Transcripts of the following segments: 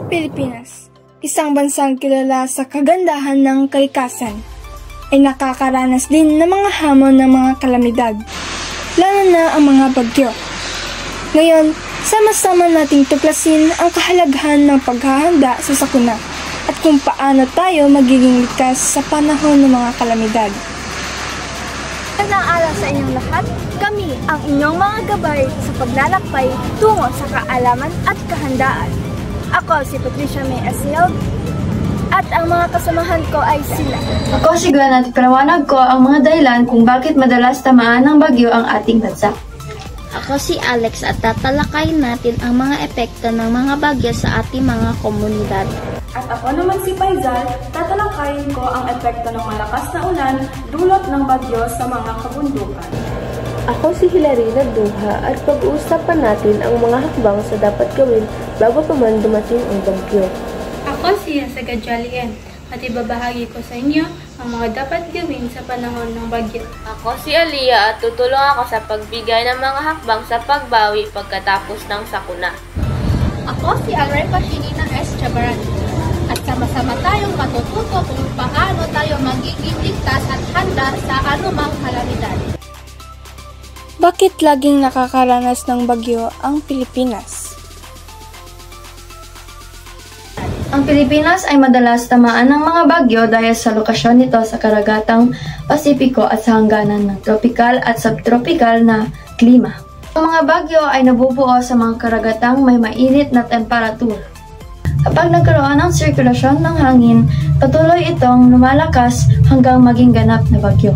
Pilipinas, isang bansang kilala sa kagandahan ng kalikasan, ay nakakaranas din ng mga hamon ng mga kalamidad, lalo na ang mga bagyo. Ngayon, sama-sama nating tuklasin ang kahalagahan ng paghahanda sa sakuna at kung paano tayo magiging ligtas sa panahon ng mga kalamidad. Magandang araw sa inyong lahat. Kami ang inyong mga gabay sa paglalakbay tungo sa kaalaman at kahandaan. Ako si Patricia May Asiel at ang mga kasamahan ko ay sila. Ako si Gwen at palawanag ko ang mga dahilan kung bakit madalas tamaan ng bagyo ang ating bansa. Ako si Alex at tatalakayin natin ang mga epekto ng mga bagyo sa ating mga komunidad. At ako naman si Faizal, tatalakayin ko ang epekto ng malakas na ulan dulot ng bagyo sa mga kabundukan. Ako si Hilary Nagduha at pag-uusapan natin ang mga hakbang sa dapat gawin bago pa man dumating ang bagyo. Ako si Yasaga Jalien at ibabahagi ko sa inyo ang mga dapat gawin sa panahon ng bagyo. Ako si Aliyah at tutulong ako sa pagbigay ng mga hakbang sa pagbawi pagkatapos ng sakuna. Ako si Alray Pashini ng S. Chabaran at sama-sama tayong matututo kung paano tayo magiging ligtas at handa sa anumang kalamidad. Bakit laging nakakaranas ng bagyo ang Pilipinas? Ang Pilipinas ay madalas tamaan ng mga bagyo dahil sa lokasyon nito sa karagatang Pasipiko at sa hangganan ng tropikal at subtropikal na klima. Ang mga bagyo ay nabubuo sa mga karagatang may mainit na temperatura. Kapag nagkaroon ng sirkulasyon ng hangin, patuloy itong lumalakas hanggang maging ganap na bagyo.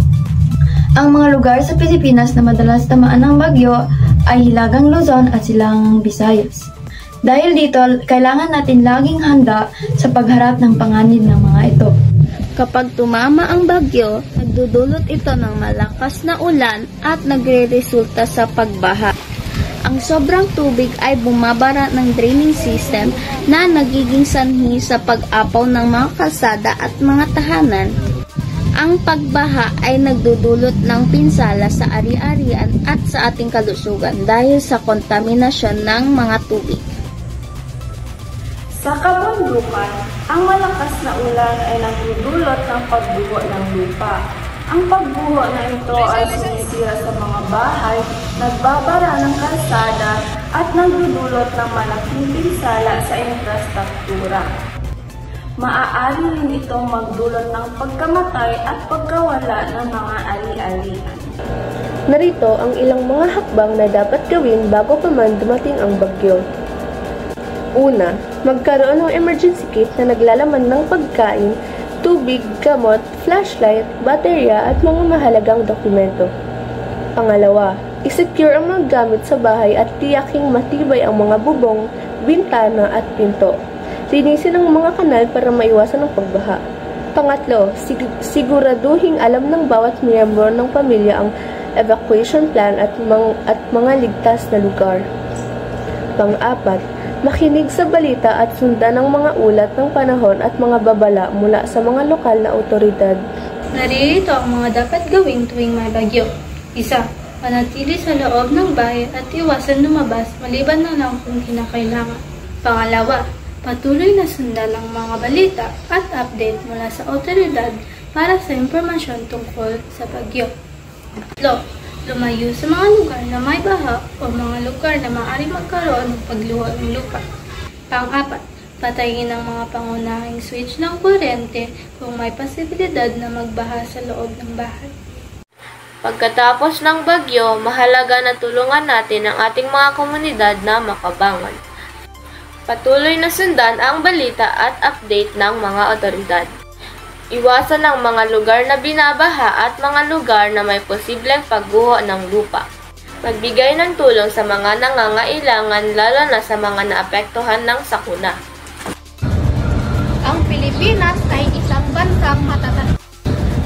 Ang mga lugar sa Pilipinas na madalas tamaan ng bagyo ay Hilagang Luzon at Silangang Visayas. Dahil dito, kailangan natin laging handa sa pagharap ng panganib ng mga ito. Kapag tumama ang bagyo, nagdudulot ito ng malakas na ulan at nagre-resulta sa pagbaha. Ang sobrang tubig ay bumabara ng draining system na nagiging sanhi sa pag-apaw ng mga kalsada at mga tahanan. Ang pagbaha ay nagdudulot ng pinsala sa ari-arian at sa ating kalusugan dahil sa kontaminasyon ng mga tubig. Sa kabundukan, ang malakas na ulan ay nagdudulot ng pagbuho ng lupa. Ang pagbuho na ito ay sumisira sa mga bahay, nagbabara ng kalsada at nagdudulot ng malaking pinsala sa infrastruktura. Maaari rin itong magdulot ng pagkamatay at pagkawala ng mga ari-arian. Narito ang ilang mga hakbang na dapat gawin bago pa man dumating ang bagyo. Una, magkaroon ng emergency kit na naglalaman ng pagkain, tubig, gamot, flashlight, baterya at mga mahalagang dokumento. Pangalawa, isecure ang mga gamit sa bahay at tiyaking matibay ang mga bubong, bintana at pinto. Linisin ang mga kanal para maiwasan ang pagbaha. Pangatlo, siguraduhing alam ng bawat miyembro ng pamilya ang evacuation plan at mga ligtas na lugar. Pang-apat, makinig sa balita at sundan ang mga ulat ng panahon at mga babala mula sa mga lokal na otoridad. Narito ang mga dapat gawin tuwing may bagyo. Isa, manatili sa loob ng bahay at iwasan lumabas maliban na lang kung kinakailangan. Pangalawa, patuloy na sundan ang mga balita at update mula sa otoridad para sa impormasyon tungkol sa bagyo. Tatlo, lumayo sa mga lugar na may baha o mga lugar na maaari magkaroon ng pagluho ng lupa. Pang-apat, patayin ang mga pangunahing switch ng kuryente kung may posibilidad na magbaha sa loob ng bahay. Pagkatapos ng bagyo, mahalaga na tulungan natin ang ating mga komunidad na makabangon. Patuloy na sundan ang balita at update ng mga otoridad. Iwasan ang mga lugar na binabaha at mga lugar na may posibleng pagguho ng lupa. Magbigay ng tulong sa mga nangangailangan lalo na sa mga naapektuhan ng sakuna. Ang Pilipinas ay isang bansang matatag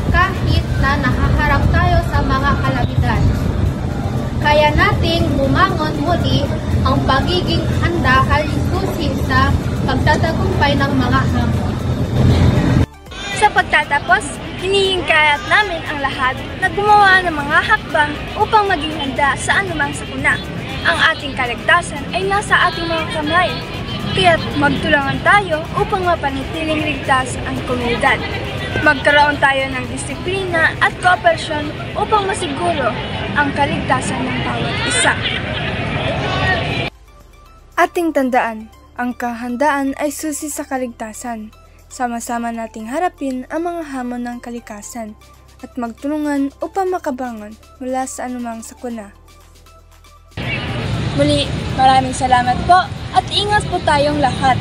kahit na nakaharap tayo sa mga kalamidad. Kaya nating bumangon muli ang pagiging handa ay susi sa pagtatagumpay ng mga hamon. Sa pagtatapos, hinihingayat namin ang lahat na gumawa ng mga hakbang upang maging handa sa anumang sakuna. Ang ating kaligtasan ay nasa ating mga kamay. Kaya't magtulungan tayo upang mapanatiling ligtas ang komunidad. Magkaroon tayo ng disiplina at kooperasyon upang masiguro ang kaligtasan ng bawat isa. Ating tandaan, ang kahandaan ay susi sa kaligtasan. Sama-sama nating harapin ang mga hamon ng kalikasan at magtulungan upang makabangon mula sa anumang sakuna. Muli, maraming salamat po at ingat po tayong lahat.